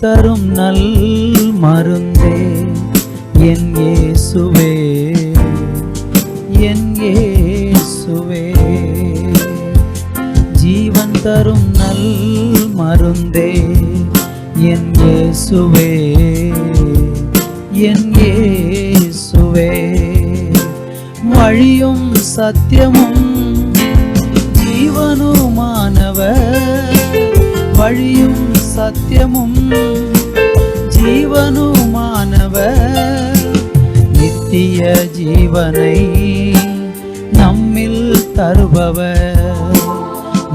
தரும் நல் மருந்தே என் இயேசுவே, என் இயேசுவே. ஜீவன் தரும் நல் மருந்தே என் இயேசுவே, என் இயேசுவே. வழியும் சத்தியமும் ஜீவனுமானவர், வழியும் சத்தியமும் ஜீவனுமானவர். நித்திய ஜீவனை நம்மில் தருபவர்,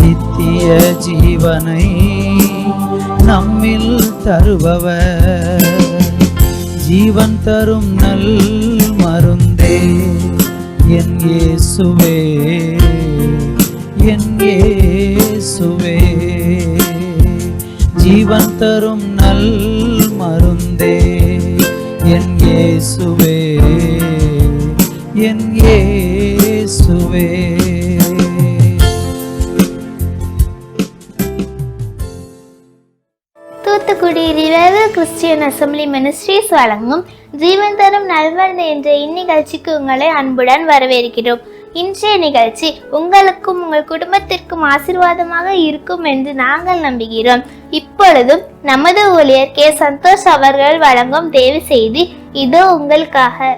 நித்திய ஜீவனை நம்மில் தருபவர். ஜீவன் தரும் நல் மருந்தே என் இயேசுவே, என் இயேசுவே. ஜீவன் தரும் நல் மருந்தே என் இயேசுவே, என் இயேசுவே. Thoothukudi revival Christian assembly ministries வழங்கும் ஜீவன் தரும் நல்மருந்து என்ற இந்நிகழ்ச்சிக்கு உங்களை அன்புடன் வரவேற்கிறோம். இன்றைய நிகழ்ச்சி உங்களுக்கும் உங்கள் குடும்பத்திற்கும் ஆசீர்வாதமாக இருக்கும் என்று நாங்கள் நம்புகிறோம். இப்பொழுதும் நமது ஊழியர் கே சந்தோஷ் அவர்கள் வழங்கும் தேவ செய்தி இதோ உங்களுக்காக.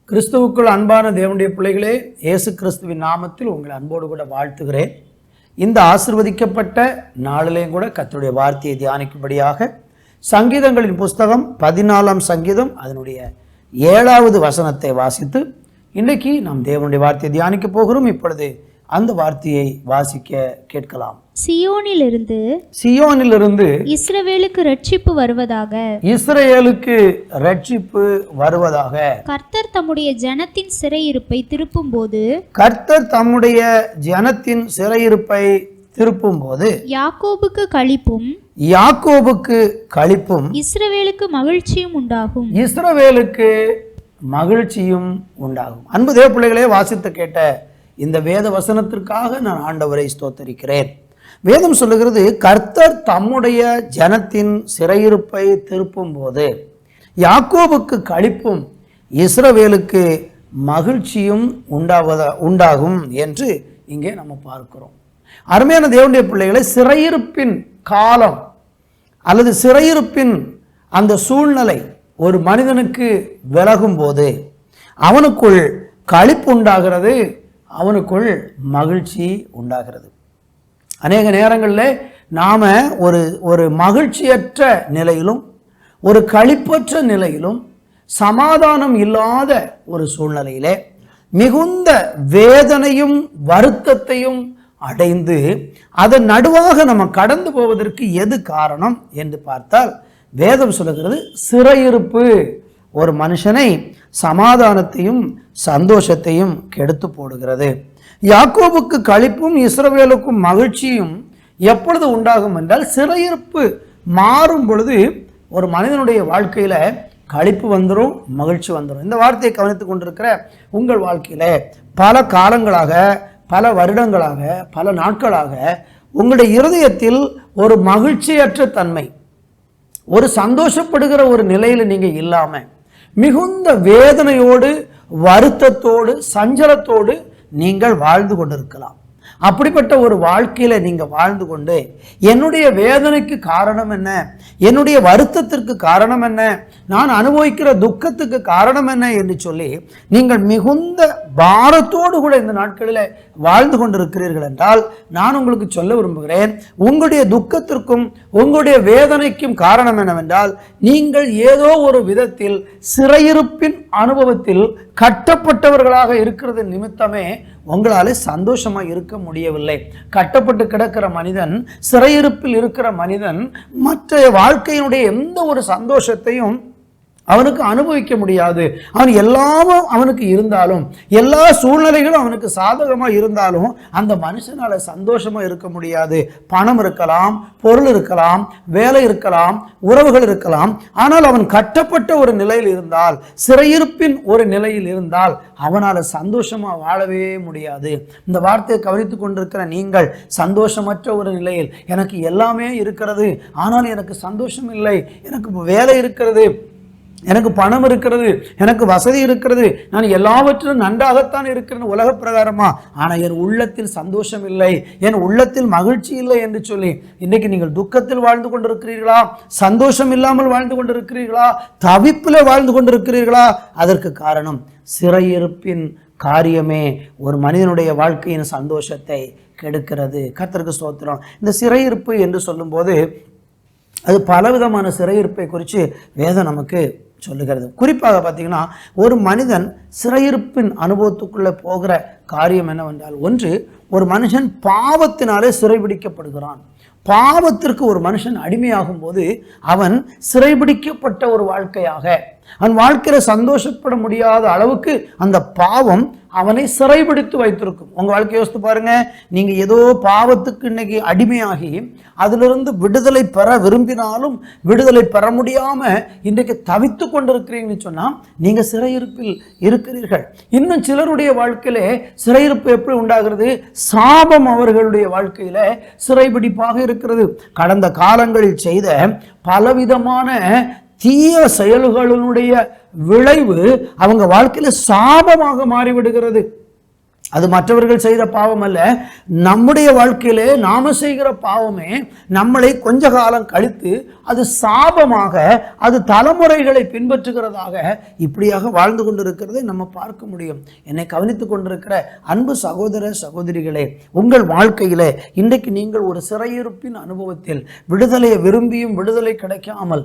கிறிஸ்துவுக்குள் அன்பான தேவனுடைய பிள்ளைகளே, இயேசு கிறிஸ்துவின் நாமத்தில் உங்களை அன்போடு கூட வாழ்த்துகிறேன். இந்த ஆசீர்வதிக்கப்பட்ட நாளிலேயும் கூட கர்த்தருடைய வார்த்தையை தியானிக்கும்படியாக சங்கீதங்களின் புஸ்தகம் 14ஆம் சங்கீதம் அதனுடைய 7வது வசனத்தை வாசித்து இன்றைக்கு நாம் தேவனுடைய வார்த்தையை தியானிக்க போகிறோம். இப்பொழுது அந்த வார்த்தையை வாசிக்க கேட்கலாம். சியோனிலிருந்து இஸ்ரவேலுக்கு ரட்சிப்பு வருவதாக, இஸ்ரவேலுக்கு ரட்சிப்பு வருவதாக. கர்த்தர் தம்முடைய ஜனத்தின் சிறையிருப்பை திருப்பும் போது, கர்த்தர் தம்முடைய ஜனத்தின் சிறையிருப்பை திருப்பும் போது யாக்கோபுக்கு களிப்பும், யாக்கோபுக்கு களிப்பும், இஸ்ரவேலுக்கு மகிழ்ச்சியும் உண்டாகும், இஸ்ரவேலுக்கு மகிழ்ச்சியும் உண்டாகும். அன்பு தேவ பிள்ளைகளே, வாசித்து கேட்ட இந்த வேத வசனத்திற்காக நான் ஆண்டவரை ஸ்தோத்தரிக்கிறேன். வேதம் சொல்லுகிறது, கர்த்தர் தம்முடைய ஜனத்தின் சிறையிருப்பை திருப்பும் போது யாக்கோபுக்கு களிப்பும் இஸ்ரவேலுக்கு மகிழ்ச்சியும் உண்டாகும் என்று இங்கே நம்ம பார்க்கிறோம். அருமையான தேவனுடைய பிள்ளைகளை, சிறையிருப்பின் காலம் அல்லது சிறையிருப்பின் அந்த சூழ்நிலை ஒரு மனிதனுக்கு விலகும் போது அவனுக்குள் களிப்பு உண்டாகிறது, அவனுக்குள் மகிழ்ச்சி உண்டாகிறது. அநேக நேரங்களில் நாம் ஒரு மகிழ்ச்சியற்ற நிலையிலும் ஒரு களிப்பற்ற நிலையிலும் சமாதானம் இல்லாத ஒரு சூழ்நிலையிலே மிகுந்த வேதனையும் வருத்தத்தையும் அடைந்து அதன் நடுவாக நம்ம கடந்து போவதற்கு எது காரணம் என்று பார்த்தால் வேதம் சொல்லுகிறது, சிறையிருப்பு ஒரு மனுஷனை சமாதானத்தையும் சந்தோஷத்தையும் கெடுத்து போடுகிறது. யாக்கோபுக்கு களிப்பும் இஸ்ரவேலுக்கும் மகிழ்ச்சியும் எப்பொழுது உண்டாகும் என்றால், சிறையிருப்பு மாறும் பொழுது ஒரு மனிதனுடைய வாழ்க்கையில களிப்பு வந்துடும், மகிழ்ச்சி வந்துடும். இந்த வார்த்தையை கவனித்துக் கொண்டிருக்கிற உங்கள் வாழ்க்கையில பல காலங்களாக, பல வருடங்களாக, பல நாட்களாக உங்களுடைய இருதயத்தில் ஒரு மகிழ்ச்சியற்ற தன்மை, ஒரு சந்தோஷப்படுகிற ஒரு நிலையில நீங்க இல்லாம மிகுந்த வேதனையோடு, வருத்தத்தோடு, சஞ்சலத்தோடு நீங்கள் வாழ்ந்து கொண்டிருக்கலாம். அப்படிப்பட்ட ஒரு வாழ்க்கையில நீங்க வாழ்ந்து கொண்டு என்னுடைய வேதனைக்கு காரணம் என்ன, என்னுடைய வருத்தத்திற்கு காரணம் என்ன, நான் அனுபவிக்கிற துக்கத்துக்கு காரணம் என்ன என்று சொல்லி நீங்கள் மிகுந்த பாரத்தோடு கூட இந்த நாட்களில் வாழ்ந்து கொண்டிருக்கிறீர்கள் என்றால், நான் உங்களுக்கு சொல்ல விரும்புகிறேன், உங்களுடைய துக்கத்திற்கும் உங்களுடைய வேதனைக்கும் காரணம் என்னவென்றால், நீங்கள் ஏதோ ஒரு விதத்தில் சிறையிருப்பின் அனுபவத்தில் கட்டப்பட்டவர்களாக இருக்கிறது நிமித்தமே உங்களால் சந்தோஷமாக இருக்க முடியவில்லை. கட்டப்பட்டு கிடக்கிற மனிதன், சிறையிருப்பில் இருக்கிற மனிதன் மற்ற வாழ்க்கையினுடைய எந்த ஒரு சந்தோஷத்தையும் அவனுக்கு அனுபவிக்க முடியாது. அவன் எல்லாமும் அவனுக்கு இருந்தாலும், எல்லா சூழ்நிலைகளும் அவனுக்கு சாதகமா இருந்தாலும் அந்த மனுஷனால சந்தோஷமா இருக்க முடியாது. பணம் இருக்கலாம், பொருள் இருக்கலாம், வேலை இருக்கலாம், உறவுகள் இருக்கலாம். ஆனால் அவன் கட்டப்பட்ட ஒரு நிலையில் இருந்தால், சிறையிருப்பின் ஒரு நிலையில் இருந்தால் அவனால சந்தோஷமா வாழவே முடியாது. இந்த வார்த்தையை கவனித்துக் கொண்டிருக்கிற நீங்கள், சந்தோஷமற்ற ஒரு நிலையில், எனக்கு எல்லாமே இருக்கிறது ஆனால் எனக்கு சந்தோஷம் இல்லை, எனக்கு வேலை இருக்கிறது, எனக்கு பணம் இருக்கிறது, எனக்கு வசதி இருக்கிறது, நான் எல்லாவற்றிலும் நன்றாகத்தான் இருக்கிறேன் உலக பிரகாரமா, ஆனால் என் உள்ளத்தில் சந்தோஷம் இல்லை, என் உள்ளத்தில் மகிழ்ச்சி இல்லை என்று சொல்லி இன்னைக்கு நீங்கள் துக்கத்தில் வாழ்ந்து கொண்டிருக்கிறீர்களா? சந்தோஷம் இல்லாமல் வாழ்ந்து கொண்டிருக்கிறீர்களா? தவிப்பில் வாழ்ந்து கொண்டிருக்கிறீர்களா? அதற்கு காரணம் சிறையிருப்பின் காரியமே ஒரு மனிதனுடைய வாழ்க்கையின் சந்தோஷத்தை கெடுக்கிறது. கர்த்தருக்கு ஸ்தோத்திரம். இந்த சிறையிருப்பு என்று சொல்லும்போது அது பலவிதமான சிறையிருப்பை குறித்து வேதம் நமக்கு சொல்லுகிறது. குறிப்பாக பார்த்தீங்கன்னா, ஒரு மனிதன் சிறையிருப்பின் அனுபவத்துக்குள்ளே போகிற காரியம் என்னவென்றால், ஒன்று, ஒரு மனுஷன் பாவத்தினாலே சிறைபிடிக்கப்படுகிறான். பாவத்திற்கு ஒரு மனுஷன் அடிமையாகும் போது அவன் சிறைபிடிக்கப்பட்ட ஒரு வாழ்க்கையாக, அவன் வாழ்க்கையில் சந்தோஷப்பட முடியாத அளவுக்கு அந்த பாவம் அவனை சிறைபிடித்து வைத்திருக்கும். உங்க வாழ்க்கை யோசித்து பாருங்க. நீங்க ஏதோ பாவத்துக்கு இன்னைக்கு அடிமையாகி அதிலிருந்து விடுதலை பெற விரும்பினாலும் விடுதலை பெற முடியாம இன்றைக்கு தவித்து கொண்டிருக்கிறீங்கன்னு சொன்னா நீங்க சிறையிருப்பில் இருக்கிறீர்கள். இன்னும் சிலருடைய வாழ்க்கையிலே சிறையிருப்பு எப்படி உண்டாகிறது? சாபம் அவர்களுடைய வாழ்க்கையில சிறைபிடிப்பாக இருக்கிறது. கடந்த காலங்களில் செய்த பலவிதமான தீய செயல்களினுடைய விளைவு அவங்க வாழ்க்கையில சாபமாக மாறிவிடுகிறது. அது மற்றவர்கள் செய்த பாவம் அல்ல, நம்முடைய வாழ்க்கையிலே நாம செய்கிற பாவமே நம்மளை கொஞ்ச காலம் கழித்து அது சாபமாக, அது தலைமுறைகளை பின்பற்றுகிறதாக இப்படியாக வாழ்ந்து கொண்டிருக்கிறதை நம்ம பார்க்க முடியும். என்னை கவனித்துக் கொண்டிருக்கிற அன்பு சகோதர சகோதரிகளே, உங்கள் வாழ்க்கையிலே இன்றைக்கு நீங்கள் ஒரு சிறையிருப்பின் அனுபவத்தில் விடுதலையை விரும்பியும் விடுதலை கிடைக்காமல்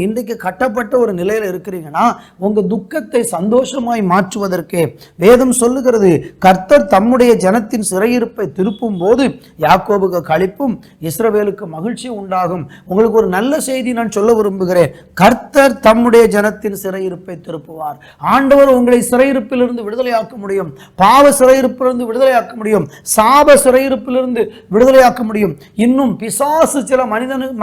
இன்றைக்கு கட்டப்பட்ட ஒரு நிலையில் இருக்கிறீங்கன்னா, உங்க துக்கத்தை சந்தோஷமாய் மாற்றுவதற்கு வேதம் சொல்லுகிறது, கர்த்தர் தம்முடைய ஜனத்தின் சிறையிருப்பை திருப்பும் போது யாக்கோபுக்கு களிப்பும் இஸ்ரவேலுக்கு மகிழ்ச்சி உண்டாகும். உங்களுக்கு ஒரு நல்ல செய்தி நான் சொல்ல விரும்புகிறேன். கர்த்தர் தம்முடைய ஜனத்தின் சிறையிருப்பை திருப்புவார். ஆண்டவர் உங்களை சிறையிருப்பிலிருந்து விடுதலையாக்க முடியும். பாவ சிறையிருப்பிலிருந்து விடுதலையாக்க முடியும். சாப சிறையிருப்பிலிருந்து விடுதலையாக்க முடியும். இன்னும் பிசாசு சில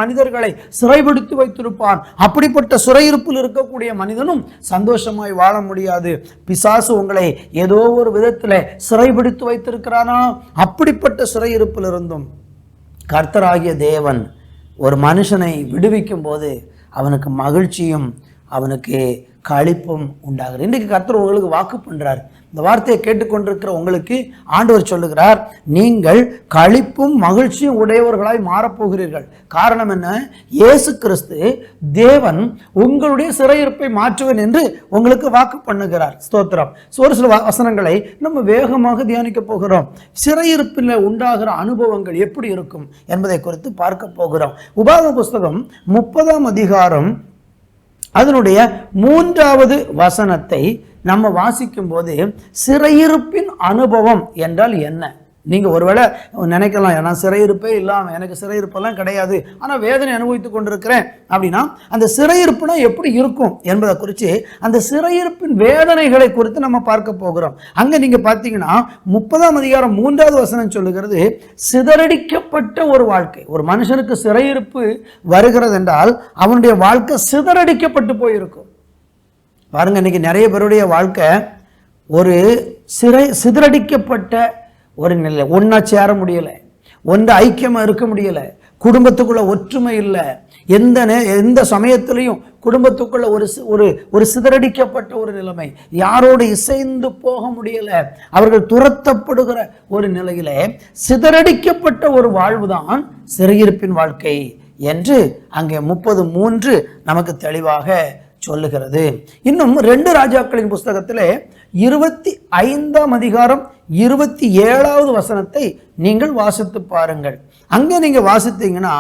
மனிதர்களை சிறைபிடித்து வைத்திருப்பான். அப்படிப்பட்ட சிறையிருப்பில் இருக்கக்கூடிய மனிதனும் சந்தோஷமாய் வாழ முடியாது. பிசாசு உங்களை ஏதோ ஒரு விதத்தில் சிறைபிடித்து வைத்திருக்கிறானா? அப்படிப்பட்ட சிறையிருப்பிலிருந்தும் கர்த்தராகிய தேவன் ஒரு மனுஷனை விடுவிக்கும் போது அவனுக்கு மகிழ்ச்சியும் அவனுக்கு களிப்பும் உண்டாகிறது. இன்றைக்கு கர்த்தர் உங்களுக்கு வாக்கு பண்றார். இந்த வார்த்தையை கேட்டுக்கொண்டிருக்கிற உங்களுக்கு ஆண்டவர் சொல்லுகிறார், நீங்கள் களிப்பும் மகிழ்ச்சியும் உடையவர்களாய் மாறப்போகிறீர்கள். காரணம் என்ன? இயேசு கிறிஸ்து தேவன் உங்களுடைய சிறையிருப்பை மாற்றுவேன் என்று உங்களுக்கு வாக்கு பண்ணுகிறார். ஸ்தோத்திரம். ஒரு சில வசனங்களை நம்ம வேகமாக தியானிக்க போகிறோம். சிறையிருப்பில் உண்டாகிற அனுபவங்கள் எப்படி இருக்கும் என்பதை குறித்து பார்க்க போகிறோம். உபாகம புஸ்தகம் 30ஆம் அதிகாரம் அதனுடைய 3வது வசனத்தை நம்ம வாசிக்கும் போது, சிறையிருப்பின் அனுபவம் என்றால் என்ன? நீங்க ஒருவேளை நினைக்கலாம், ஏன்னா சிறையிருப்பே இல்லாமல் எனக்கு சிறையிருப்பெல்லாம் கிடையாது, ஆனால் வேதனை அனுபவித்துக் கொண்டிருக்கிறேன் அப்படின்னா, அந்த சிறையிருப்புனா எப்படி இருக்கும் என்பதை குறித்து, அந்த சிறையிருப்பின் வேதனைகளை குறித்து நம்ம பார்க்க போகிறோம். அங்க நீங்க பார்த்தீங்கன்னா 30ஆம் அதிகாரம் 3வது வசனம் சொல்லுகிறது, சிதறடிக்கப்பட்ட ஒரு வாழ்க்கை. ஒரு மனுஷனுக்கு சிறையிருப்பு வருகிறது என்றால் அவனுடைய வாழ்க்கை சிதறடிக்கப்பட்டு போயிருக்கும். பாருங்க, இன்னைக்கு நிறைய பேருடைய வாழ்க்கை ஒரு சிதறடிக்கப்பட்ட ஒரு நிலை. ஒன்றா சேர முடியலை, ஒன்று ஐக்கியமாக இருக்க முடியலை, குடும்பத்துக்குள்ள ஒற்றுமை இல்லை, எந்த சமயத்திலையும் குடும்பத்துக்குள்ள ஒரு சிதறடிக்கப்பட்ட ஒரு நிலைமை, யாரோடு இசைந்து போக முடியலை, அவர்கள் துரத்தப்படுகிற ஒரு நிலையிலே சிதறடிக்கப்பட்ட ஒரு வாழ்வுதான் சிறையிருப்பின் வாழ்க்கை என்று அங்கே 30:3 நமக்கு தெளிவாக சொல்லுகிறது. இன்னும் 2 ராஜாக்களின் புஸ்தகத்திலே 25ஆம் அதிகாரம் 27வது வசனத்தை நீங்கள் வாசித்து பாருங்கள். அங்கே நீங்க வாசித்தீங்கன்னா,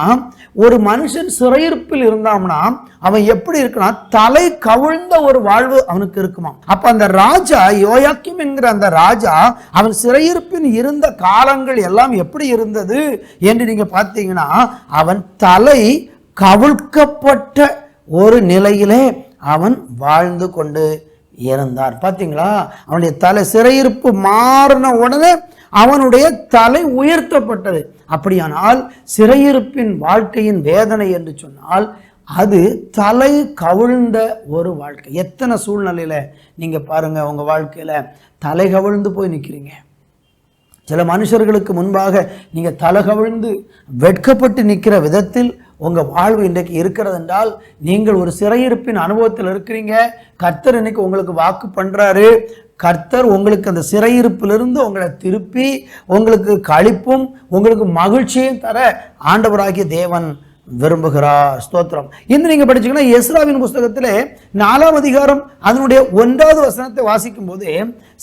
ஒரு மனுஷன் சிறையிருப்பில் இருந்தான்னா அவன் எப்படி இருக்குன்னா, தலை கவிழ்ந்த ஒரு வாழ்வு அவனுக்கு இருக்குமா. அப்ப அந்த ராஜா, யோயாக்கிம் என்கிற அந்த ராஜா, அவன் சிறையிருப்பில் இருந்த காலங்கள் எல்லாம் எப்படி இருந்தது என்று நீங்க பார்த்தீங்கன்னா, அவன் தலை கவிழ்க்கப்பட்ட ஒரு நிலையிலே அவன் வாழ்ந்து கொண்டு இருந்தான். பார்த்தீங்களா, அவனுடைய தலை சிறையிருப்பு மாறின உடனே அவனுடைய தலை உயர்த்தப்பட்டது. அப்படியானால் சிறையிருப்பின் வாழ்க்கையின் வேதனை என்று சொன்னால் அது தலை கவிழ்ந்த ஒரு வாழ்க்கை. எத்தனை சூழ்நிலையில நீங்க பாருங்க, உங்க வாழ்க்கையில தலை கவிழ்ந்து போய் நிற்கிறீங்க. சில மனுஷர்களுக்கு முன்பாக நீங்க தலை கவிழ்ந்து வெட்கப்பட்டு நிற்கிற விதத்தில் உங்க வாழ்வு இன்றைக்கு இருக்கிறது என்றால் நீங்கள் ஒரு சிறையிருப்பின் அனுபவத்தில் இருக்கிறீங்க. கர்த்தர் இன்னைக்கு உங்களுக்கு வாக்கு பண்றாரு. கர்த்தர் உங்களுக்கு அந்த சிறையிருப்பிலிருந்து உங்களை திருப்பி உங்களுக்கு களிப்பும் உங்களுக்கு மகிழ்ச்சியும் தர ஆண்டவராகிய தேவன் விரும்புகிறார். ஸ்தோத்திரம். இன்னும் நீங்க படிச்சீங்கன்னா எஸ்ராவின் புஸ்தகத்திலே 4ஆம் அதிகாரம் அதனுடைய 1வது வசனத்தை வாசிக்கும் போது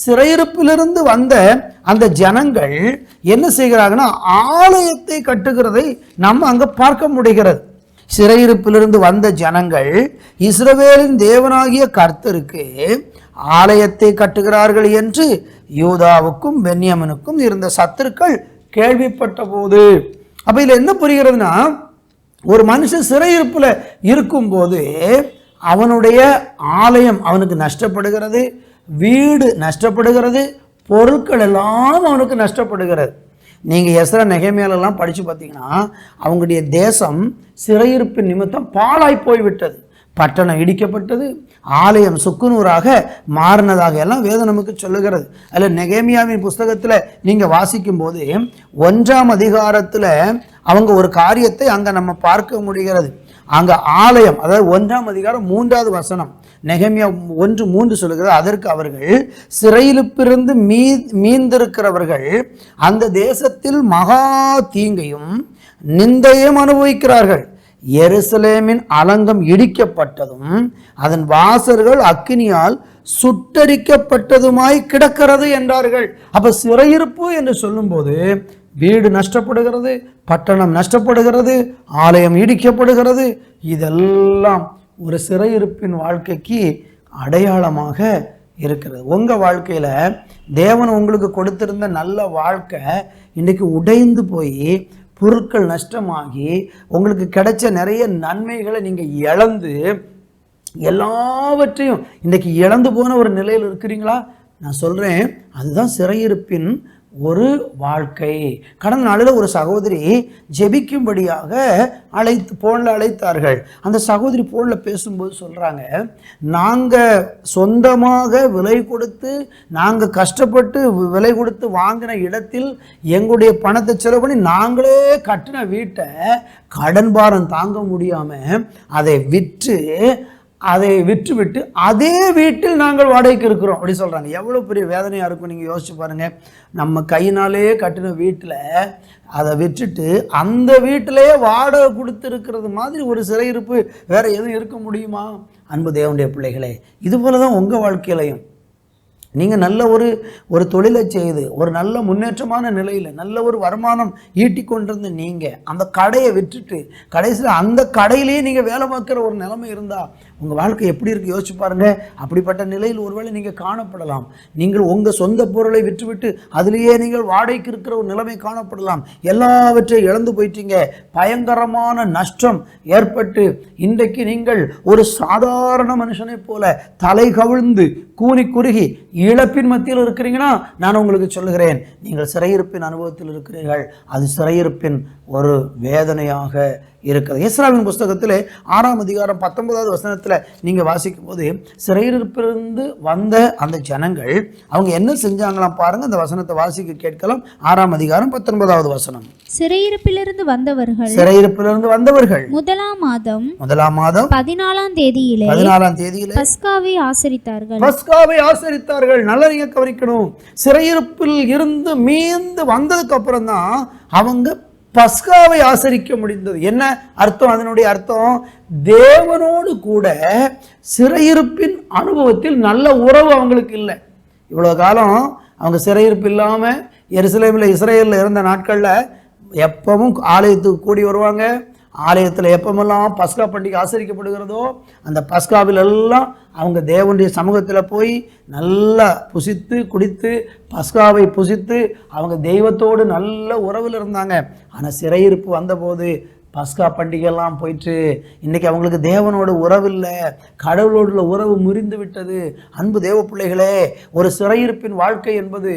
சிறையிருப்பிலிருந்து வந்த அந்த ஜனங்கள் என்ன செய்கிறாங்கன்னா ஆலயத்தை கட்டுகிறதை நம்ம அங்க பார்க்க முடிகிறது. சிறையிருப்பிலிருந்து வந்த ஜனங்கள் இஸ்ரவேலின் தேவனாகிய கர்த்தருக்கு ஆலயத்தை கட்டுகிறார்கள் என்று யூதாவுக்கும் பென்யமீனுக்கும் இருந்த சத்துருக்கள் கேள்விப்பட்ட போது, அப்ப இதுல என்ன புரிகிறதுனா, ஒரு மனுஷன் சிறையிருப்புல இருக்கும்போது அவனுடைய ஆலயம் அவனுக்கு நஷ்டப்படுகிறது, வீடு நஷ்டப்படுகிறது, பொருட்கள் எல்லாம் அவனுக்கு நஷ்டப்படுகிறது. நீங்க எஸ்ரா நெகேமியாலெல்லாம் படிச்சு பார்த்தீங்கன்னா அவங்களுடைய தேசம் சிறையிருப்பின் நிமித்தம் பாழாய் போய்விட்டது. பட்டணம் இடிக்கப்பட்டது, ஆலயம் சுக்குநூறாக மாறினதாக எல்லாம் வேதம் நமக்கு சொல்லுகிறது. அதில் நெகேமியாவின் புஸ்தகத்தில் நீங்கள் வாசிக்கும் போது 1ஆம் அதிகாரத்தில் அவங்க ஒரு காரியத்தை அங்கே நம்ம பார்க்க முடிகிறது. அங்கே ஆலயம், அதாவது 1ஆம் அதிகாரம் 3வது வசனம், நெகேமியா 1:3 சொல்லுகிறது, அதற்கு அவர்கள் சிறையிலிருந்து மீந்திருக்கிறவர்கள் அந்த தேசத்தில் மகா தீங்கையும் நிந்தையும் அனுபவிக்கிறார்கள். எருசலேமின் அலங்கம் இடிக்கப்பட்டதும் அதன் வாசல்கள் அக்கினியால் சுட்டரிக்கப்பட்டதுமாய் கிடக்கிறது என்றார்கள். அப்ப சிறையிருப்பு என்று சொல்லும்போது வீடு நஷ்டப்படுகிறது, பட்டணம் நஷ்டப்படுகிறது, ஆலயம் இடிக்கப்படுகிறது. இதெல்லாம் ஒரு சிறையிருப்பின் வாழ்க்கைக்கு அடையாளமாக இருக்கிறது. உங்க வாழ்க்கையில தேவன் உங்களுக்கு கொடுத்திருந்த நல்ல வாழ்க்கை இன்னைக்கு உடைந்து போய் பொருட்கள் நஷ்டமாகி உங்களுக்கு கிடைச்ச நிறைய நன்மைகளை நீங்க இழந்து எல்லாவற்றையும் இன்னைக்கு இழந்து போன ஒரு நிலையில் இருக்கிறீங்களா? நான் சொல்றேன், அதுதான் சிறையிருப்பின் ஒரு வாழ்க்கை. கடந்த நாளில் ஒரு சகோதரி ஜெபிக்கும்படியாக போன்ல அழைத்தார்கள். அந்த சகோதரி போன்ல பேசும்போது சொல்றாங்க, நாங்க சொந்தமாக விலை கொடுத்து நாங்க கஷ்டப்பட்டு விலை கொடுத்து வாங்கின இடத்தில் எங்களுடைய பணத்தை செலவு பண்ணி நாங்களே கட்டின வீட்டை கடன் பாரம் தாங்க முடியாம அதை விற்றுவிட்டு அதே வீட்டில் நாங்கள் வாடகைக்கு இருக்கிறோம் அப்படி சொல்றாங்க. எவ்வளவு பெரிய வேதனையா இருக்கும் நீங்க யோசிச்சு பாருங்க. நம்ம கையினாலே கட்டின வீட்டில் அதை விற்றுட்டு அந்த வீட்டிலேயே வாடகை கொடுத்து இருக்கிறது மாதிரி ஒரு சிறையிருப்பு வேற எதுவும் இருக்க முடியுமா? அன்பு தேவனுடைய பிள்ளைகளே, இது போலதான் உங்க வாழ்க்கையிலையும் நீங்கள் நல்ல ஒரு தொழிலை செய்து ஒரு நல்ல முன்னேற்றமான நிலையில் நல்ல ஒரு வருமானம் ஈட்டி கொண்டிருந்த நீங்கள் அந்த கடையை விட்டுட்டு கடைசியில் அந்த கடையிலேயே நீங்கள் வேலை பார்க்குற ஒரு நிலைமை இருந்தால் உங்கள் வாழ்க்கை எப்படி இருக்குது யோசிச்சு பாருங்கள். அப்படிப்பட்ட நிலையில் ஒருவேளை நீங்கள் காணப்படலாம். நீங்கள் உங்கள் சொந்த பொருளை விற்றுவிட்டு அதிலேயே நீங்கள் வாடகைக்கு இருக்கிற ஒரு நிலைமை காணப்படலாம். எல்லாவற்றையும் இழந்து போயிட்டீங்க. பயங்கரமான நஷ்டம் ஏற்பட்டு இன்றைக்கு நீங்கள் ஒரு சாதாரண மனுஷனை போல தலை கவிழ்ந்து கூனி குறுகி இழப்பின் மத்தியில் இருக்கிறீங்கன்னா நான் உங்களுக்கு சொல்லுகிறேன், நீங்கள் சிறையிருப்பின் அனுபவத்தில் இருக்கிறீர்கள். அது சிறையிருப்பின் ஒரு வேதனையாக இருக்கிறது. எஸ்ராவின் புஸ்தகத்தில் 6ஆம் அதிகாரம் 19வது வசனத்தில் நீங்கள் வாசிக்கும் போது சிறையிருப்பிலிருந்து வந்த அந்த ஜனங்கள் அவங்க என்ன செஞ்சாங்களாம் பாருங்க. அந்த வசனத்தை வாசிக்க கேட்கலாம். 6ஆம் அதிகாரம் 19வது வசனம். சிறையிருப்பிலிருந்து வந்தவர்கள் முதலாம் மாதம் 14ஆம் தேதியிலே பஸ்காவை ஆசரித்தார்கள். நல்லா நீங்க கவனிக்கணும். சிறையிருப்பில் இருந்து மீண்டு வந்ததுக்கு அப்புறம் தான் அவங்க பஸ்காவை ஆசரிக்க முடிந்தது. என்ன அர்த்தம்? அதனுடைய அர்த்தம், தேவனோடு கூட சிறையிருப்பின் அனுபவத்தில் நல்ல உறவு அவங்களுக்கு இல்லை. இவ்வளவு காலம் அவங்க சிறையிருப்பு இல்லாம எருசலேமில் இஸ்ரேலில் இருந்த நாட்கள்ல எப்பவும் ஆலயத்துக்கு கூடி வருவாங்க. ஆலயத்தில் எப்பமெல்லாம் பஸ்கா பண்டிகை ஆசரிக்கப்படுகிறதோ அந்த பஸ்காவில் எல்லாம் அவங்க தேவனுடைய சமூகத்தில் போய் நல்லா புசித்து குடித்து பஸ்காவை புசித்து அவங்க தெய்வத்தோடு நல்ல உறவில் இருந்தாங்க. ஆனால் சிறையிருப்பு வந்தபோது பஸ்கா பண்டிகைலாம் போயிட்டு இன்றைக்கி அவங்களுக்கு தேவனோட உறவு இல்லை, கடவுளோட உறவு முறிந்து விட்டது. அன்பு தேவ பிள்ளைகளே, ஒரு சிறையிருப்பின் வாழ்க்கை என்பது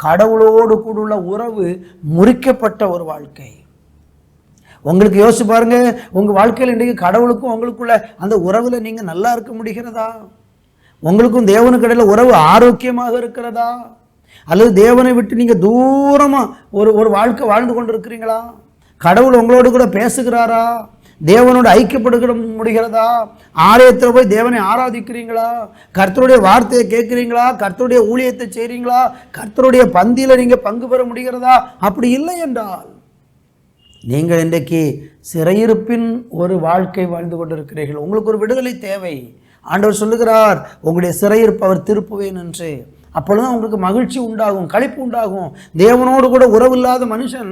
கடவுளோடு கூட உள்ள உறவு முறிக்கப்பட்ட ஒரு வாழ்க்கை. உங்களுக்கு யோசிச்சு பாருங்க, உங்கள் வாழ்க்கையில் இன்றைக்கு கடவுளுக்கும் உங்களுக்குள்ள அந்த உறவில் நீங்கள் நல்லா இருக்க முடிகிறதா? உங்களுக்கும் தேவனுக்கு இடையில உறவு ஆரோக்கியமாக இருக்கிறதா? அல்லது தேவனை விட்டு நீங்கள் தூரமாக ஒரு வாழ்க்கை வாழ்ந்து கொண்டு இருக்கிறீங்களா? கடவுள் உங்களோடு கூட பேசுகிறாரா? தேவனோடு ஐக்கியப்படுகிற முடிகிறதா? ஆலயத்தில் போய் தேவனை ஆராதிக்கிறீங்களா? கர்த்தருடைய வார்த்தையை கேட்குறீங்களா? கர்த்தருடைய ஊழியத்தை செய்கிறீங்களா? கர்த்தருடைய பந்தியில் நீங்கள் பங்கு பெற முடிகிறதா? அப்படி இல்லை என்றால் நீங்கள் இன்றைக்கு சிறையிருப்பின் ஒரு வாழ்க்கை வாழ்ந்து கொண்டிருக்கிறீர்கள். உங்களுக்கு ஒரு விடுதலை தேவை. ஆண்டவர் சொல்லுகிறார், உங்களுடைய சிறையிருப்பு அவர் திருப்புவேன் என்று. அப்பொழுதுதான் உங்களுக்கு மகிழ்ச்சி உண்டாகும், களிப்பு உண்டாகும். தேவனோடு கூட உறவில்லாத மனுஷன்,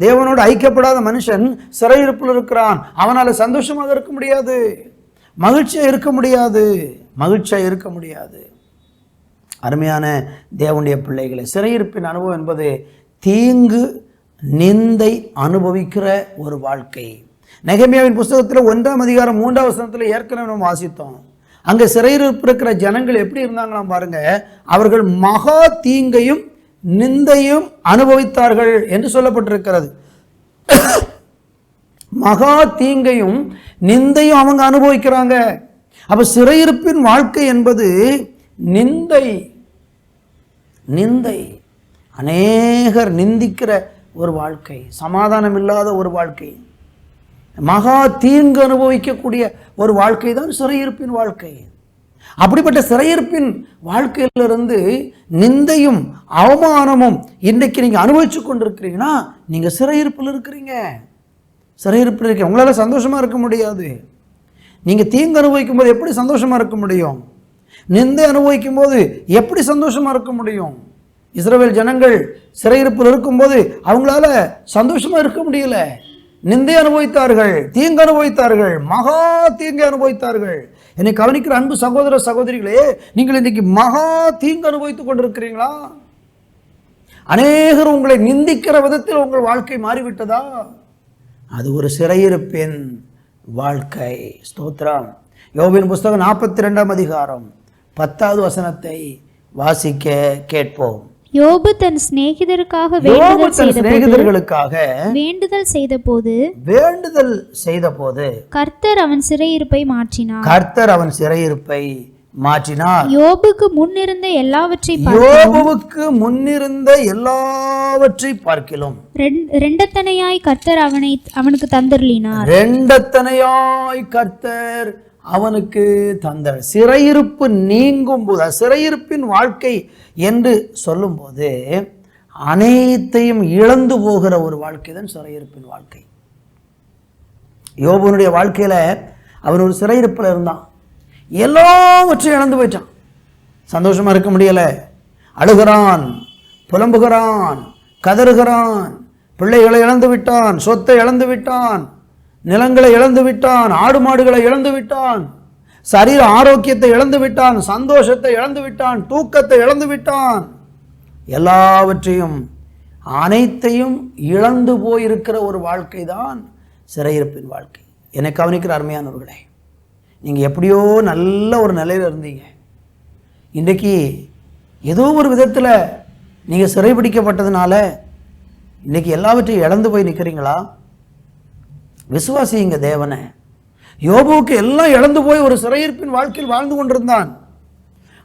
தேவனோடு ஐக்கியப்படாத மனுஷன் சிறையிருப்பில் இருக்கிறான். அவனால் சந்தோஷமாக இருக்க முடியாது, மகிழ்ச்சியாக இருக்க முடியாது, மகிழ்ச்சியாக இருக்க முடியாது. அருமையான தேவனுடைய பிள்ளைகளை, சிறையிருப்பின் அனுபவம் என்பது தீங்கு நிந்தை அனுபவிக்கிற ஒரு வாழ்க்கை. நெகேமியாவின் புஸ்தகத்தில் 1ஆம் அதிகாரம் 3ஆம் வசனத்தில் ஏற்கனவே நம்ம வாசித்தோம். அங்கே சிறையிருப்பு இருக்கிற ஜனங்கள் எப்படி இருந்தாங்களாம் பாருங்க. அவர்கள் மகா தீங்கையும் நிந்தையும் அனுபவித்தார்கள் என்று சொல்லப்பட்டிருக்கிறது. மகா தீங்கையும் நிந்தையும் அவங்க அனுபவிக்கிறாங்க. அப்ப சிறையிருப்பின் வாழ்க்கை என்பது நிந்தை. நிந்தை, அநேகர் நிந்திக்கிற ஒரு வாழ்க்கை, சமாதானம் இல்லாத ஒரு வாழ்க்கை, மகா தீங்கு அனுபவிக்கக்கூடிய ஒரு வாழ்க்கை தான் சிறையிருப்பின் வாழ்க்கை. அப்படிப்பட்ட சிறையிருப்பின் வாழ்க்கையிலிருந்து நிந்தையும் அவமானமும் இன்றைக்கு நீங்கள் அனுபவிச்சு கொண்டிருக்கிறீங்கன்னா நீங்கள் சிறையிருப்பில் இருக்கிறீங்க. சிறையிருப்பில் இருக்க உங்களால் சந்தோஷமாக இருக்க முடியாது. நீங்கள் தீங்கு அனுபவிக்கும் போது எப்படி சந்தோஷமாக இருக்க முடியும்? நிந்தை அனுபவிக்கும் போது எப்படி சந்தோஷமாக இருக்க முடியும்? இஸ்ரவேல் ஜனங்கள் சிறையிருப்பில் இருக்கும்போது அவங்களால சந்தோஷமாக இருக்க முடியல. நிந்தை அனுபவித்தார்கள், தீங்கு அனுபவித்தார்கள், மகா தீங்கு அனுபவித்தார்கள். என்னை கவனிக்கிற அன்பு சகோதர சகோதரிகளே, நீங்கள் இன்னைக்கு மகா தீங்கு அனுபவித்துக் கொண்டிருக்கிறீங்களா? அநேகர் உங்களை நிந்திக்கிற விதத்தில் உங்கள் வாழ்க்கை மாறிவிட்டதா? அது ஒரு சிறையிருப்பின் வாழ்க்கை. ஸ்தோத்திரம். யோபின் புஸ்தகம் 42ஆம் அதிகாரம் 10வது வசனத்தை வாசிக்க கேட்போம். யோபு தன் சிநேகிதருக்காக வேண்டுதல் செய்தபோது கர்த்தர் அவன் சிறையிருப்பை மாற்றினார். யோபுக்கு முன்னிருந்த எல்லாவற்றை பார்க்கிலும் இரண்டத்தனையாய் கர்த்தர் அவனுக்கு தந்தருளினார். அவனுக்கு தந்தார். சிறையிருப்பு நீங்கும் போது, சிறையிருப்பின் வாழ்க்கை என்று சொல்லும் போது அனைத்தையும் இழந்து போகிற ஒரு வாழ்க்கை தான் சிறையிருப்பின் வாழ்க்கை. யோபுனுடைய வாழ்க்கையில அவன் ஒரு சிறையிருப்பில் இருந்தான், எல்லாவற்றையும் இழந்து போயிட்டான். சந்தோஷமா இருக்க முடியல, அழுகிறான், புலம்புகிறான், கதறுகிறான், பிள்ளைகளை இழந்து விட்டான், சொத்தை இழந்து விட்டான், நிலங்களை இழந்து விட்டான், ஆடு மாடுகளை இழந்து விட்டான், சரீர ஆரோக்கியத்தை இழந்து விட்டான், சந்தோஷத்தை இழந்து விட்டான், தூக்கத்தை இழந்து விட்டான். எல்லாவற்றையும் அனைத்தையும் இழந்து போயிருக்கிற ஒரு வாழ்க்கை தான் சிறையிருப்பின் வாழ்க்கை. என்னை கவனிக்கிற அருமையானவர்களே, நீங்கள் எப்படியோ நல்ல ஒரு நிலையில் இருந்தீங்க, இன்றைக்கு ஏதோ ஒரு விதத்தில் நீங்கள் சிறைபிடிக்கப்பட்டதுனால இன்றைக்கி எல்லாவற்றையும் இழந்து போய் நிற்கிறீங்களா? விசுவாசிங்க தேவனை. யோபுவுக்கு எல்லாம் இழந்து போய் ஒரு சிறையிருப்பின் வாழ்க்கையில் வாழ்ந்து கொண்டிருந்தான்.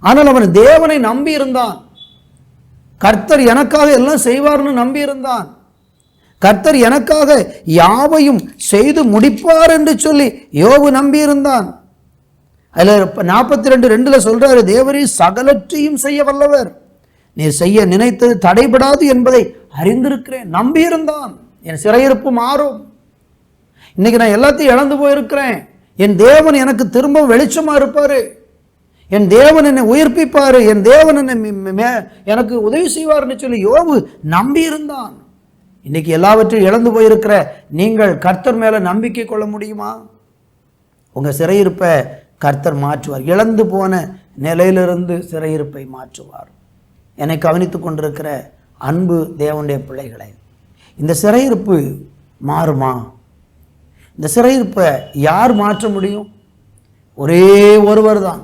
ஆனால் அவன் தேவனை நம்பி இருந்தான். கர்த்தர் எனக்காக எல்லாம் செய்வார்னு நம்பி இருந்தான். கர்த்தர் எனக்காக யாவையும் செய்து முடிப்பார் என்று சொல்லி யோபு நம்பி இருந்தான். அதில் 42:2 சொல்றாரு, தேவரே சகலற்றையும் செய்ய வல்லவர், நீர் செய்ய நினைத்தது தடைபடாது என்பதை அறிந்திருக்கிறேன். நம்பி இருந்தான். என் சிறையிருப்பு மாறும், இன்னைக்கு நான் எல்லாத்தையும் இழந்து போயிருக்கிறேன், என் தேவன் எனக்கு திரும்ப வெளிச்சமா இருப்பாரு, என் தேவன் என்னை உயிர்ப்பிப்பாரு, என் தேவன் என்னை எனக்கு உதவி செய்வார்னு சொல்லி யோபு நம்பி இருந்தான். இன்னைக்கு எல்லாவற்றையும் இழந்து போயிருக்கிற நீங்கள் கர்த்தர் மேல நம்பிக்கை கொள்ள முடியுமா? உங்க சிறையிருப்பை கர்த்தர் மாற்றுவார். இழந்து போன நிலையிலிருந்து சிறையிருப்பை மாற்றுவார். என்னை கவனித்து கொண்டிருக்கிற அன்பு தேவனுடைய பிள்ளைகளை, இந்த சிறையிருப்பு மாறுமா? இந்த சிறையிருப்பை யார் மாற்ற முடியும்? ஒரே ஒருவர் தான்.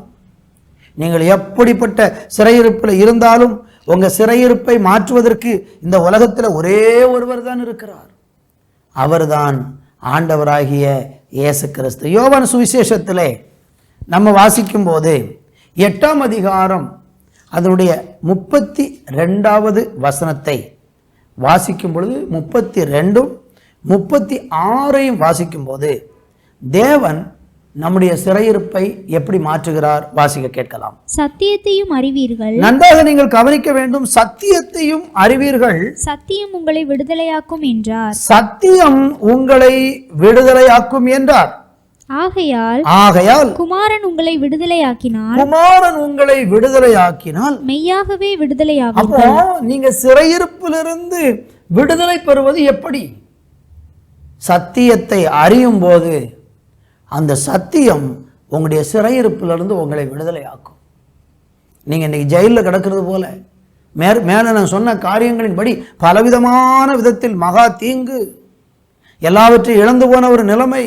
நீங்கள் எப்படிப்பட்ட சிறையிருப்பில் இருந்தாலும் உங்கள் சிறையிருப்பை மாற்றுவதற்கு இந்த உலகத்தில் ஒரே ஒருவர் தான் இருக்கிறார். அவர்தான் ஆண்டவராகிய இயேசு கிறிஸ்து. யோவான் சுவிசேஷத்திலே நம்ம வாசிக்கும் போது 8ஆம் அதிகாரம் அதனுடைய 32வது வசனத்தை வாசிக்கும் பொழுது 32ம் 36ஐயும் வாசிக்கும் போது தேவன் நம்முடைய சிறையிருப்பை எப்படி மாற்றுகிறார் வாசிக்க கேட்கலாம். சத்தியத்தையும் அறிவீர்கள். நன்றாக நீங்கள் கவனிக்க வேண்டும். சத்தியத்தையும் அறிவீர்கள். சத்தியம் உங்களை விடுதலையாக்கும் என்றார். சத்தியம் உங்களை விடுதலையாக்கும் என்றார். ஆகையால் குமாரன் உங்களை விடுதலையாக்கினால் மெய்யாகவே விடுதலையாகும். அப்போ நீங்க சிறையிருப்பிலிருந்து விடுதலை பெறுவது எப்படி? சத்தியத்தை அறியும் போது அந்த சத்தியம் உங்களுடைய சிறையிருப்பிலிருந்து உங்களை விடுதலையாக்கும். நீங்க இன்னைக்கு ஜெயிலில் கிடக்கிறது போல மேல நான் சொன்ன காரியங்களின்படி பலவிதமான விதத்தில் மகா தீங்கு, எல்லாவற்றையும் இழந்து போன ஒரு நிலைமை,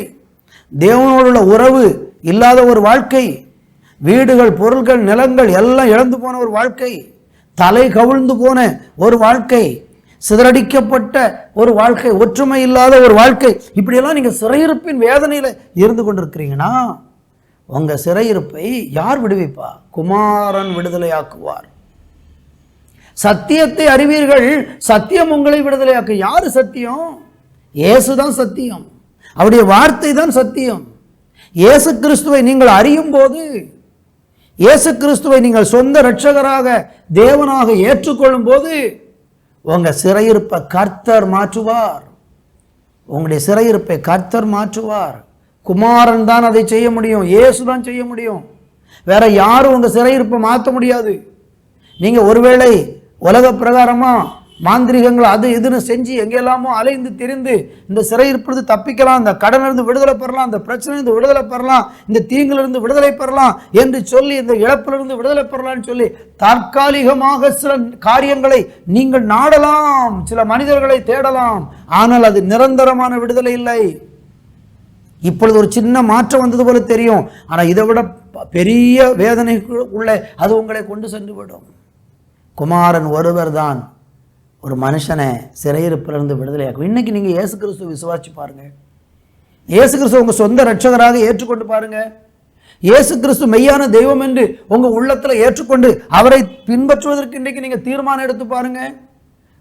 தேவனோடுள்ள உறவு இல்லாத ஒரு வாழ்க்கை, வீடுகள் பொருள்கள் நிலங்கள் எல்லாம் இழந்து போன ஒரு வாழ்க்கை, தலை கவிழ்ந்து போன ஒரு வாழ்க்கை, சிதறடிக்கப்பட்ட ஒரு வாழ்க்கை, ஒற்றுமை இல்லாத ஒரு வாழ்க்கை, இப்படியெல்லாம் நீங்கள் சிறையிருப்பின் வேதனையில் இருந்து கொண்டிருக்கிறீங்கன்னா உங்கள் சிறையிருப்பை யார் விடுவிப்பா? குமாரன் விடுதலையாக்குவார். சத்தியத்தை அறிவீர்கள், சத்தியம் உங்களை விடுதலையாக்கு. யாரு சத்தியம்? இயேசுதான் சத்தியம். அவருடைய வார்த்தை தான் சத்தியம். இயேசு கிறிஸ்துவை நீங்கள் அறியும் போது, இயேசு கிறிஸ்துவை நீங்கள் சொந்த இரட்சகராக தேவனாக ஏற்றுக்கொள்ளும் போது உங்க சிறையிருப்பை கர்த்தர் மாற்றுவார். உங்களுடைய சிறையிருப்பை கர்த்தர் மாற்றுவார். குமாரன் தான் அதை செய்ய முடியும். இயேசு தான் செய்ய முடியும். வேற யாரும் உங்க சிறையிருப்பை மாற்ற முடியாது. நீங்க ஒருவேளை உலக பிரகாரமா மாந்திரிகங்கள் அது இதுன்னு செஞ்சு எங்கெல்லாமோ அலைந்து திரிந்து இந்த சிறையிருப்பிலிருந்து தப்பிக்கலாம், இந்த கடனிலிருந்து விடுதலை பெறலாம், இந்த பிரச்சனையிலிருந்து விடுதலை பெறலாம், இந்த தீங்கிலிருந்து விடுதலை பெறலாம் என்று சொல்லி, இந்த இழப்பிலிருந்து விடுதலை பெறலாம்னு சொல்லி தற்காலிகமாக சில காரியங்களை நீங்கள் நாடலாம், சில மனிதர்களை தேடலாம். ஆனால் அது நிரந்தரமான விடுதலை இல்லை. இப்பொழுது ஒரு சின்ன மாற்றம் வந்தது போல தெரியும், ஆனால் இதை விட பெரிய வேதனை உள்ள அது உங்களை கொண்டு சென்று விடும். குமாரன் ஒருவர் தான் ஒரு மனுஷனை சிறையிருப்பிலிருந்து விடுதலையாக்கும். இன்னைக்கு நீங்க இயேசு கிறிஸ்துவை விசுவாசி பாருங்க. இயேசு கிறிஸ்துவ உங்க சொந்த இரட்சகராக ஏற்றுக்கொண்டு பாருங்க. இயேசு கிறிஸ்து மெய்யான தெய்வம் என்று உங்க உள்ளத்துல ஏற்றுக்கொண்டு அவரை பின்பற்றுவதற்கு இன்னைக்கு நீங்க தீர்மானம் எடுத்து பாருங்க.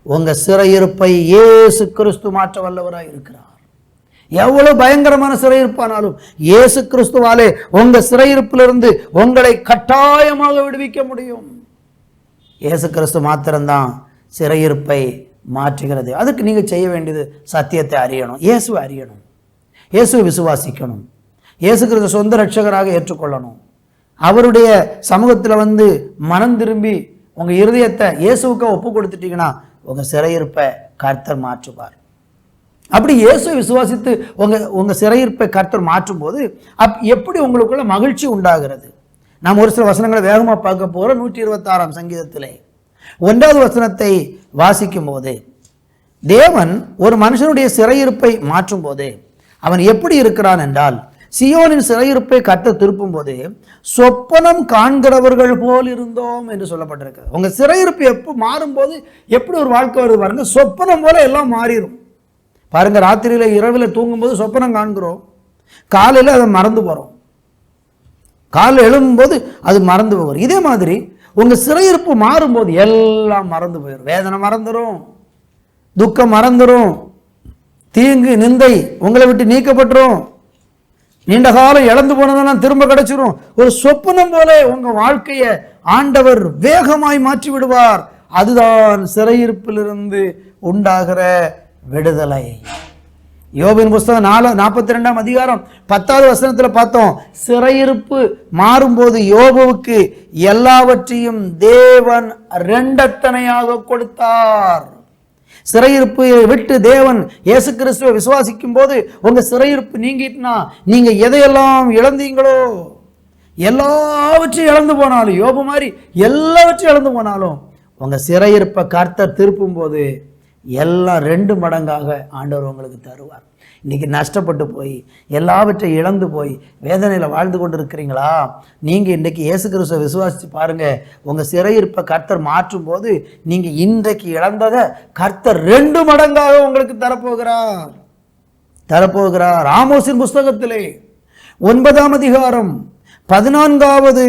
உங்க சிறையிருப்பை இயேசு கிறிஸ்து மாற்ற வல்லவராய் இருக்கிறார். எவ்வளவு பயங்கரமான சிறையிருப்பானாலும் இயேசு கிறிஸ்துவாலே உங்க சிறையிருப்பிலிருந்து உங்களை கட்டாயமாக விடுவிக்க முடியும். இயேசு கிறிஸ்து மாத்திரம்தான் சிறையிருப்பை மாற்றுகிறது. அதுக்கு நீங்கள் செய்ய வேண்டியது சத்தியத்தை அறியணும், இயேசுவை அறியணும், இயேசுவை விசுவாசிக்கணும், இயேசு கிறிஸ்து சொந்த இரட்சகராக ஏற்றுக்கொள்ளணும். அவருடைய சமூகத்தில் வந்து மனம் திரும்பி உங்கள் இருதயத்தை இயேசுவுக்கு ஒப்பு கொடுத்துட்டீங்கன்னா உங்கள் சிறையிருப்பை கர்த்தர் மாற்றுவார். அப்படி இயேசுவை விசுவாசித்து உங்கள் சிறையிருப்பை கர்த்தர் மாற்றும் போது எப்படி உங்களுக்குள்ள மகிழ்ச்சி உண்டாகிறது? நாம் ஒரு சில வசனங்களை வேகமாக பார்க்க போகிறோம். 126ஆம் சங்கீதத்திலே 1வது வசனத்தை வாசிக்கும் போது தேவன் ஒரு மனுஷனுடைய சிறையிருப்பை மாற்றும் போது அவன் எப்படி இருக்கிறான் என்றால், சியோனின் சிறையிருப்பை கர்த்தர் திருப்பும் போது சொப்பனம் காண்கிறவர்கள் போல் இருந்தோம் என்று சொல்லப்பட்டிருக்கு. உங்க சிறையிருப்பு எப்போ மாறும்போது எப்படி ஒரு வாழ்க்கை வருது பாருங்க. சொப்பனம் போல எல்லாம் மாறிடும் பாருங்க. ராத்திரியில இரவில் தூங்கும்போது சொப்பனம் காண்கிறோம், காலையில் அதை மறந்து போறோம், காலையில் எழும்பும்போது அது மறந்து போகிறோம். இதே மாதிரி உங்க சிறையிருப்பு மாறும்போது எல்லாம் மறந்து போயிடும். வேதனை மறந்துடும், துக்கம் மறந்துடும், தீங்கு நிந்தை உங்களை விட்டு நீக்கப்பட்டுரும், நீண்ட காலம் இழந்து போனதெல்லாம் திரும்ப கிடைச்சிரும். ஒரு சொப்பனம் போல உங்க வாழ்க்கையை ஆண்டவர் வேகமாய் மாற்றி விடுவார். அதுதான் சிறையிருப்பிலிருந்து உண்டாகிற விடுதலை. யோபின் புஸ்தகம் 42ஆம் அதிகாரம் 10வது வசனத்தில் பார்த்தோம். சிறையிருப்பு மாறும்போது யோபுவுக்கு எல்லாவற்றையும் தேவன் இரண்டத்தனையாக கொடுத்தார். சிறையிருப்பை விட்டு தேவன் இயேசு கிறிஸ்துவை விசுவாசிக்கும் போது உங்க சிறையிருப்பு நீங்கிட்டுனா நீங்க எதையெல்லாம் இழந்தீங்களோ எல்லாவற்றையும் இழந்து போனாலும், யோபு மாதிரி எல்லாவற்றையும் இழந்து போனாலும் உங்க சிறையிருப்பை கர்த்தர் திருப்பும் போது எல்லாம் 2 மடங்காக ஆண்டவர் உங்களுக்கு தருவார். இன்னைக்கு நஷ்டப்பட்டு போய் எல்லாவற்றையும் இழந்து போய் வேதனையில் வாழ்ந்து கொண்டு இருக்கிறீங்களா? நீங்கள் இன்றைக்கு இயேசு கிறிஸ்துவை விசுவாசித்து பாருங்கள். உங்கள் சிறையிருப்பை கர்த்தர் மாற்றும் போது நீங்கள் இன்றைக்கு இழந்ததை கர்த்தர் 2 மடங்காக உங்களுக்கு தரப்போகிறார். ஆமோசின் புஸ்தகத்திலே 9ஆம் அதிகாரம் 14வது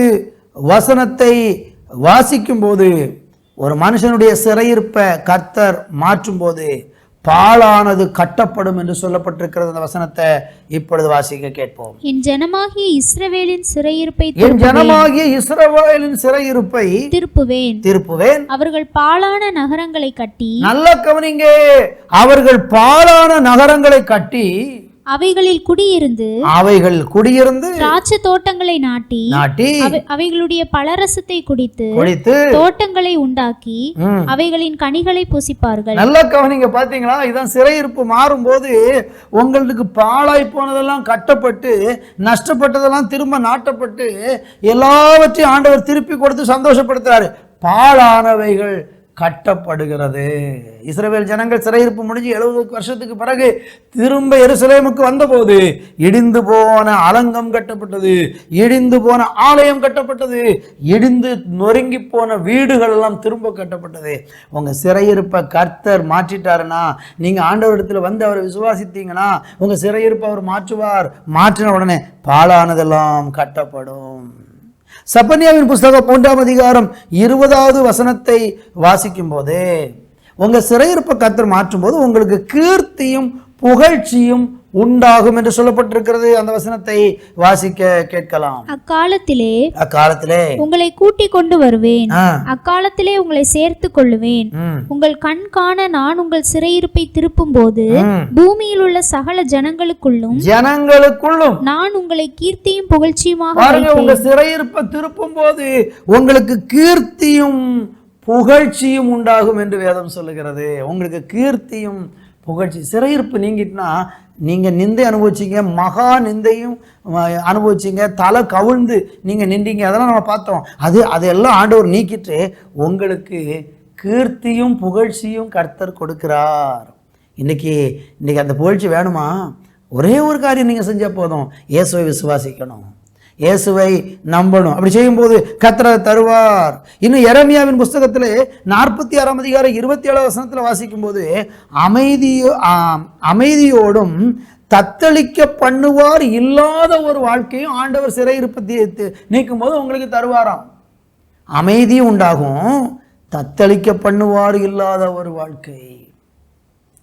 வசனத்தை வாசிக்கும் போது ஒரு மனுஷனுடைய சிறையிருப்பை கர்த்தர் மாற்றும் போது பாழானது கட்டப்படும் என்று சொல்லப்பட்டிருக்கிறது. அந்த வசனத்தை இப்பொழுது வாசிக்க கேட்போம். என் ஜனமாகிய இஸ்ரவேலின் சிறையிருப்பை திருப்புவேன். அவர்கள் பாழான நகரங்களை கட்டி, நல்ல கவனிங்க, அவர்கள் பாழான நகரங்களை கட்டி அவைகளில் குடியிருந்து திராட்சை தோட்டங்களை நாட்டி அவைகளுடைய பலரசத்தை குடித்து தோட்டங்களை உண்டாக்கி அவைகளின் கனிகளை புசிப்பார்கள். நல்ல கவனிங்க, பாத்தீங்களா? இதான் சிறையிருப்பு மாறும் போது உங்களுக்கு பாழாய் போனதெல்லாம் கட்டப்பட்டு நஷ்டப்பட்டதெல்லாம் திரும்ப நாட்டப்பட்டு எல்லாவற்றையும் ஆண்டவர் திருப்பி கொடுத்து சந்தோஷப்படுத்துறாரு. பாழானவைகள் கட்டப்படுகிறது. இஸ்ரவேல் ஜனங்கள் சிறையிருப்பு முடிஞ்சு 70 வருஷத்துக்கு பிறகு திரும்ப எருசலேமுக்கு வந்தபோது இடிந்து போன அலங்கம் கட்டப்பட்டது, இடிந்து போன ஆலயம் கட்டப்பட்டது, இடிந்து நொறுங்கி போன வீடுகள் எல்லாம் திரும்ப கட்டப்பட்டது. உங்கள் சிறையிருப்பை கர்த்தர் மாற்றிட்டாருன்னா, நீங்கள் ஆண்டவரிடத்தில் வந்து அவரை விசுவாசித்தீங்கன்னா உங்கள் சிறையிருப்பை அவர் மாற்றுவார். மாற்றின உடனே பாழானதெல்லாம் கட்டப்படும். சப்பனியாவின் புஸ்தகம் 1ஆம் அதிகாரம் 20வது வசனத்தை வாசிக்கும் போது உங்க சிறையிருப்பை கர்த்தர் மாற்றும் போது உங்களுக்கு கீர்த்தியும் புகழ்ச்சியும் உண்டாகும் என்று சொல்லப்பட்டிருக்கிறது. அந்த வசனத்தை வாசிக்க கேட்கலாம். அக்காலத்திலே உங்களை கூட்டிக் கொண்டு வருவேன், அக்காலத்திலே உங்களை சேர்த்து கொள்ளுவேன். உங்கள் கண் காண நான் உங்கள் சிறையிருப்பை திருப்பும் போது பூமியில் உள்ள சகல ஜனங்களுக்குள்ளும் நான் உங்களை கீர்த்தியும் புகழ்ச்சியுமாக. உங்க சிறையிருப்பை திருப்பும் போது உங்களுக்கு கீர்த்தியும் புகழ்ச்சியும் உண்டாகும் என்று வேதம் சொல்லுகிறது. உங்களுக்கு கீர்த்தியும் புகழ்ச்சி. சிறையிருப்பு நீங்கிட்டுனா நீங்கள் நிந்தை அனுபவிச்சிங்க, மகா நிந்தையும் அனுபவிச்சிங்க, தலை கவிழ்ந்து நீங்கள் நின்றீங்க, அதெல்லாம் நம்ம பார்த்தோம். அதெல்லாம் ஆண்டவர் நீக்கிட்டு உங்களுக்கு கீர்த்தியும் புகழ்ச்சியும் கர்த்தர் கொடுக்கிறார். இன்னைக்கு அந்த புகழ்ச்சி வேணுமா? ஒரே ஒரு காரியம் நீங்கள் செஞ்சால் போதும், இயேசுவை விசுவாசிக்கணும், இயேசுவை நம்பணும். அப்படி செய்யும்போது கர்த்தர் தருவார். இன்னும் எரேமியாவின் புஸ்தகத்திலே 46ஆம் அதிகாரம் 27ஆம் வசனத்தில் வாசிக்கும் போது அமைதியோடும் தத்தளிக்க பண்ணுவார் இல்லாத ஒரு வாழ்க்கையும் ஆண்டவர் சிறையிருப்பை நீக்கும் போது உங்களுக்கு தருவாராம். அமைதியும் உண்டாகும், தத்தளிக்க பண்ணுவார் இல்லாத ஒரு வாழ்க்கை.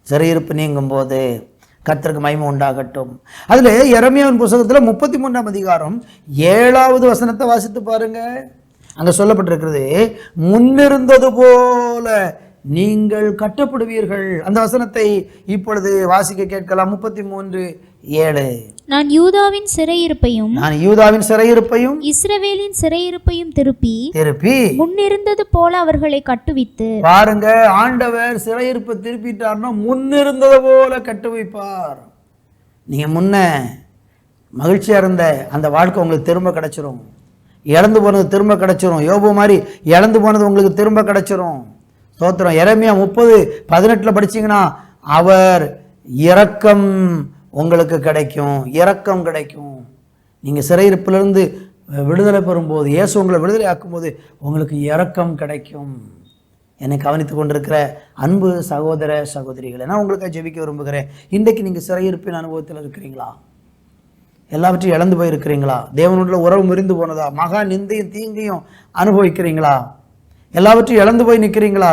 சிறையிருப்பு நீங்கும் போது கர்த்தருக்கு மகிமை உண்டாகட்டும். அதில் எரேமியாவின் புஸ்தகத்தில் 33ஆம் அதிகாரம் 7வது வசனத்தை வாசித்து பாருங்க. அங்கே சொல்லப்பட்டிருக்கிறது, முன்னிருந்தது போல நீங்கள் கட்டப்படுவீர்கள். அந்த வசனத்தை இப்பொழுது வாசிக்க கேட்கலாம். 33:7. நான் யூதாவின் சிறையிருப்பையும் இஸ்ரவேலின் சிறையிருப்பையும் திருப்பி முன்னிருந்தது போல அவர்களை கட்டுவித்து. பாருங்க, ஆண்டவர் சிறையிருப்பை திருப்பிட்டார்னா முன்னிருந்தது போல கட்டுவிப்பார். நீங்க முன்ன மகிழ்ச்சியா இருந்த அந்த வாழ்க்கை உங்களுக்கு திரும்ப கிடைச்சிரும். இழந்து போனது திரும்ப கிடைச்சிரும். யோபு மாதிரி இழந்து போனது உங்களுக்கு திரும்ப கிடைச்சிரும். ஸ்தோத்திரம். எரேமியா 30:18 படிச்சீங்கன்னா அவர் இரக்கம் உங்களுக்கு கிடைக்கும், இரக்கம் கிடைக்கும். நீங்கள் சிறையிருப்பிலிருந்து விடுதலை பெறும்போது, இயேசு உங்களை விடுதலை ஆக்கும்போது உங்களுக்கு இரக்கம் கிடைக்கும். என்னை கவனித்து கொண்டிருக்கிற அன்பு சகோதர சகோதரிகளை நான் உங்களுக்கு ஜெபிக்க விரும்புகிறேன். இன்றைக்கு நீங்கள் சிறையிருப்பின் அனுபவத்தில் இருக்கிறீங்களா? எல்லாவற்றையும் இழந்து போயிருக்கிறீங்களா? தேவனுடைய உறவு முறிந்து போனதா? மகா நிந்தையும் தீங்கையும் அனுபவிக்கிறீங்களா? எல்லாவற்றையும் இழந்து போய் நிற்கிறீங்களா?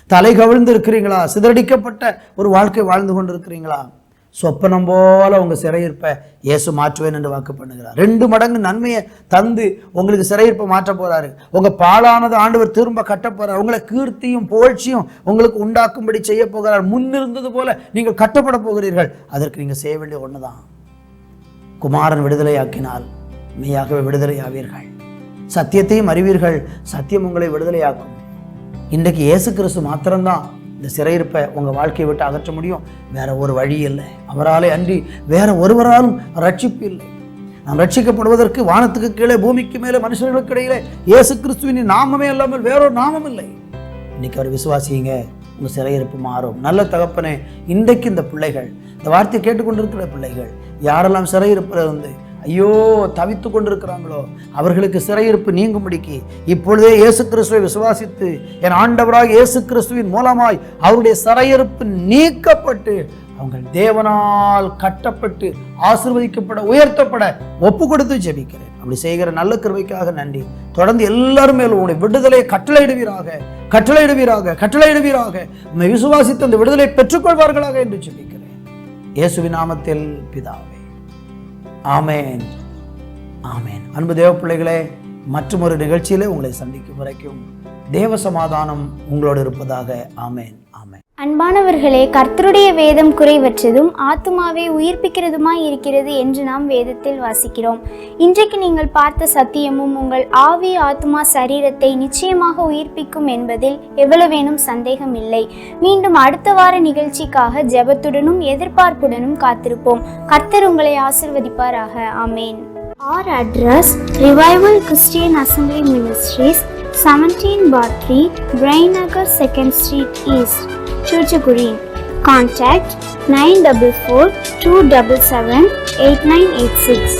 தலை கவிழ்ந்து இருக்கிறீங்களா? சிதறடிக்கப்பட்ட ஒரு வாழ்க்கை வாழ்ந்து கொண்டு இருக்கிறீங்களா? சொப்பனம் போல உங்கள் சிறையிருப்பை இயேசு மாற்றுவேன் என்று வாக்கு பண்ணுகிறார். 2 மடங்கு நன்மையை தந்து உங்களுக்கு சிறையிருப்பை மாற்ற போறாரு. உங்கள் பாழானது ஆண்டவர் திரும்ப கட்ட போறார். உங்களை கீர்த்தியும் புகழ்ச்சியும் உங்களுக்கு உண்டாக்கும்படி செய்ய போகிறார். முன்னிருந்தது போல நீங்கள் கட்டப்பட போகிறீர்கள். அதற்கு நீங்கள் செய்ய வேண்டிய ஒன்றுதான், குமாரன் விடுதலையாக்கினால் மெய்யாகவே விடுதலையாவீர்கள், சத்தியத்தையும் அறிவீர்கள், சத்தியம் உங்களை விடுதலையாக்கும். இன்றைக்கு இயேசு கிறிஸ்து மாத்திரம்தான் இந்த சிறையிருப்பை உங்கள் வாழ்க்கையை விட்டு அகற்ற முடியும். வேற ஒரு வழி இல்லை. அவராலே அன்றி வேற ஒருவராலும் ரட்சிப்பு இல்லை. நாம் ரட்சிக்கப்படுவதற்கு வானத்துக்கு கீழே பூமிக்கு மேலே மனுஷர்களுக்கு இடையிலே இயேசு கிறிஸ்துவின் நாமமே இல்லாமல் வேறொரு நாமம் இல்லை. இன்னைக்கு அவர் விசுவாசிங்க, உங்கள் சிறையிருப்பு மாறும். நல்ல தகப்பனே, இன்றைக்கு இந்த பிள்ளைகள், இந்த வார்த்தையை கேட்டுக்கொண்டிருக்கிற பிள்ளைகள் யாரெல்லாம் சிறையிருப்பில் இருந்து ஐயோ தவித்து கொண்டிருக்கிறாங்களோ அவர்களுக்கு சிறையிருப்பு நீங்கும்படிக்கு இப்பொழுதே இயேசு கிறிஸ்துவை விசுவாசித்து என் ஆண்டவராக இயேசு கிறிஸ்துவின் மூலமாய் அவருடைய சிறையிருப்பு நீக்கப்பட்டு அவங்க தேவனால் கட்டப்பட்டு ஆசீர்வதிக்கப்பட உயர்த்தப்பட ஒப்பு கொடுத்து ஜெபிக்கிறேன். அப்படி செய்கிற நல்ல கிருபைக்காக நன்றி. தொடர்ந்து எல்லாரும் மேலும் உங்களுடைய விடுதலை கட்டளையிடுவீராக உண்மை விசுவாசித்து அந்த விடுதலை பெற்றுக்கொள்வார்களாக என்று ஜெபிக்கிறேன். இயேசுவின் நாமத்தில் பிதாவே, ஆமேன், ஆமேன். அன்பு தேவ பிள்ளைகளே, மற்றும் ஒரு நிகழ்ச்சியிலே உங்களை சந்திக்கும் வரைக்கும் தேவ சமாதானம் உங்களோடு இருப்பதாக. ஆமேன், ஆமேன். அன்பானவர்களே, கர்த்தருடைய வேதம் குறைவற்றதும் ஆத்துமாவை உயிர்ப்பிக்கிறதுமாய் இருக்கிறது என்று நாம் வேதத்தில் வாசிக்கிறோம். இன்றைக்கு நீங்கள் பார்த்த சத்தியமும் உங்கள் ஆவி, ஆத்துமா, சரீரத்தை நிச்சயமாக உயிர்ப்பிக்கும் என்பதில் எவ்வளவேனும் சந்தேகம் இல்லை. மீண்டும் அடுத்த வார நிகழ்ச்சிக்காக ஜெபத்துடனும் எதிர்பார்ப்புடனும் காத்திருப்போம். கர்த்தர் உங்களை ஆசீர்வதிப்பாராக. ஆமேன். Our address: Revival Christian Assembly Ministries, 17/3, Brainagar 2nd Street East, Chuchaguri. Contact 944 277 8986.